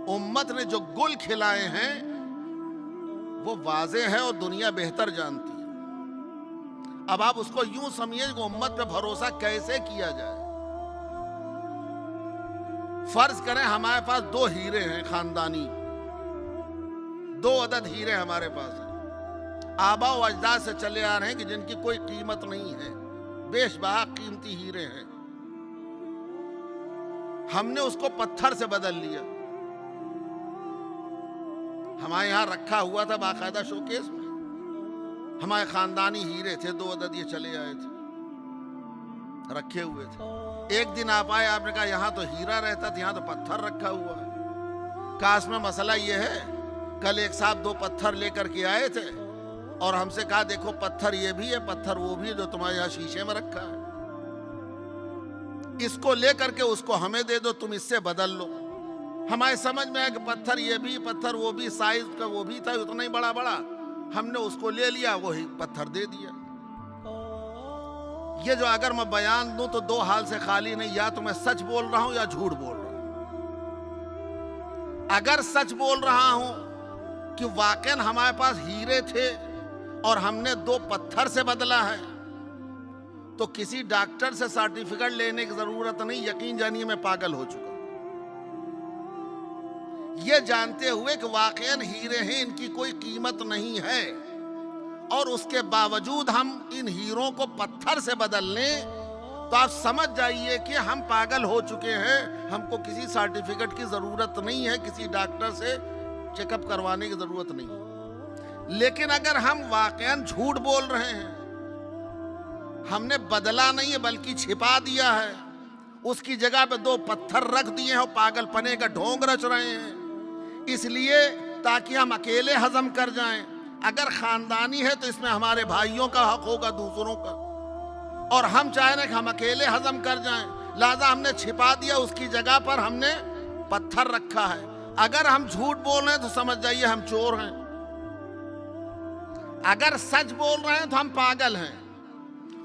उम्मत ने जो गुल खिलाए हैं वो वाज़े है और दुनिया बेहतर जानती है। अब आप उसको यूं समझिए कि उम्मत पे भरोसा कैसे किया जाए। फर्ज करें हमारे पास 2 हीरे हैं खानदानी, 2 अदद हीरे हमारे पास हैं, आबा व अजदाद से चले आ रहे हैं कि जिनकी कोई कीमत नहीं है, बेशबहा कीमती हीरे हैं। हमने उसको पत्थर से बदल लिया। हमारे यहां रखा हुआ था बाकायदा शोकेस में, हमारे खानदानी हीरे थे, 2 अदद ये चले आए थे, रखे हुए थे। एक दिन आप आए, आपने कहा यहां तो हीरा रहता था, यहां तो पत्थर रखा हुआ है। काश में मसला ये है, कल एक साहब 2 पत्थर लेकर के आए थे और हमसे कहा देखो पत्थर ये भी है, पत्थर वो भी है, जो तुम्हारे यहां शीशे में रखा है, इसको लेकर के उसको हमें दे दो, तुम इससे बदल लो। हमारे समझ में आया कि पत्थर ये भी, पत्थर वो भी, साइज का वो भी था, उतना ही बड़ा बड़ा, हमने उसको ले लिया, वही पत्थर दे दिया। ये जो अगर मैं बयान दूं तो 2 हाल से खाली नहीं, या तो मैं सच बोल रहा हूं या झूठ बोल रहा हूं। अगर सच बोल रहा हूं कि वाकई हमारे पास हीरे थे और हमने 2 पत्थर से बदला है, तो किसी डॉक्टर से सर्टिफिकेट लेने की जरूरत नहीं, यकीन जानिए मैं पागल हो चुका। ये जानते हुए कि वाकई हीरे हैं, इनकी कोई कीमत नहीं है, और उसके बावजूद हम इन हीरों को पत्थर से बदल लें, तो आप समझ जाइए कि हम पागल हो चुके हैं। हमको किसी सर्टिफिकेट की जरूरत नहीं है, किसी डॉक्टर से चेकअप करवाने की जरूरत नहीं है। लेकिन अगर हम वाकई झूठ बोल रहे हैं, हमने बदला नहीं है बल्कि छिपा दिया है, उसकी जगह पे 2 पत्थर रख दिए हैं और पागलपने का ढोंग रच रहे हैं, इसलिए ताकि हम अकेले हजम कर जाएं। अगर खानदानी है तो इसमें हमारे भाइयों का हक होगा, दूसरों का, और हम चाह रहे हैं कि हम अकेले हजम कर जाएं, लिहाजा हमने छिपा दिया, उसकी जगह पर हमने पत्थर रखा है। अगर हम झूठ बोल रहे हैं तो समझ जाइए हम चोर हैं, अगर सच बोल रहे हैं तो हम पागल हैं,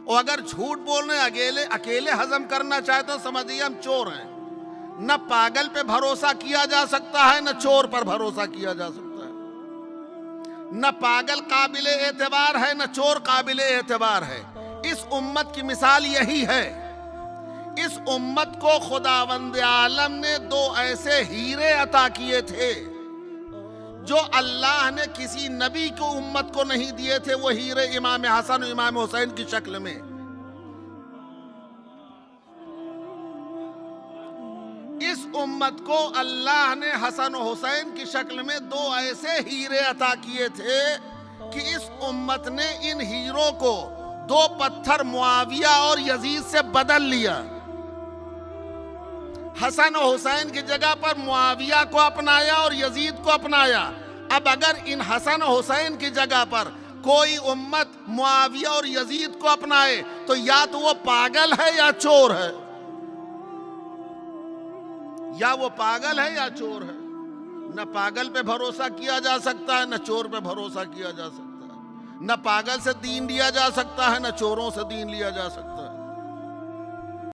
और अगर झूठ बोल रहे हैं अकेले हजम करना चाहते हो, समझिए हम चोर हैं। न पागल पे भरोसा किया जा सकता है, न चोर पर भरोसा किया जा सकता है। न पागल काबिल एतबार है, न चोर काबिल एतबार है। इस उम्मत की मिसाल यही है। इस उम्मत को खुदावंद आलम ने 2 ऐसे हीरे अता किए थे जो अल्लाह ने किसी नबी को उम्मत को नहीं दिए थे। वो हीरे इमाम हसन और इमाम हुसैन की शक्ल में। इस उम्मत को अल्लाह ने हसन और हुसैन की शक्ल में 2 ऐसे हीरे अता किए थे कि इस उम्मत ने इन हीरों को 2 पत्थर मुआविया और यजीद से बदल लिया। हसन और हुसैन की जगह पर मुआविया को अपनाया और यजीद को अपनाया। अब अगर इन हसन और हुसैन की जगह पर कोई उम्मत मुआविया और यजीद को अपनाए तो या तो वो पागल है या चोर है, या वो पागल है या चोर है। न पागल पे भरोसा किया जा सकता है, न चोर पे भरोसा किया जा सकता है। न पागल से दीन लिया जा सकता है, न चोरों से दीन लिया जा सकता है।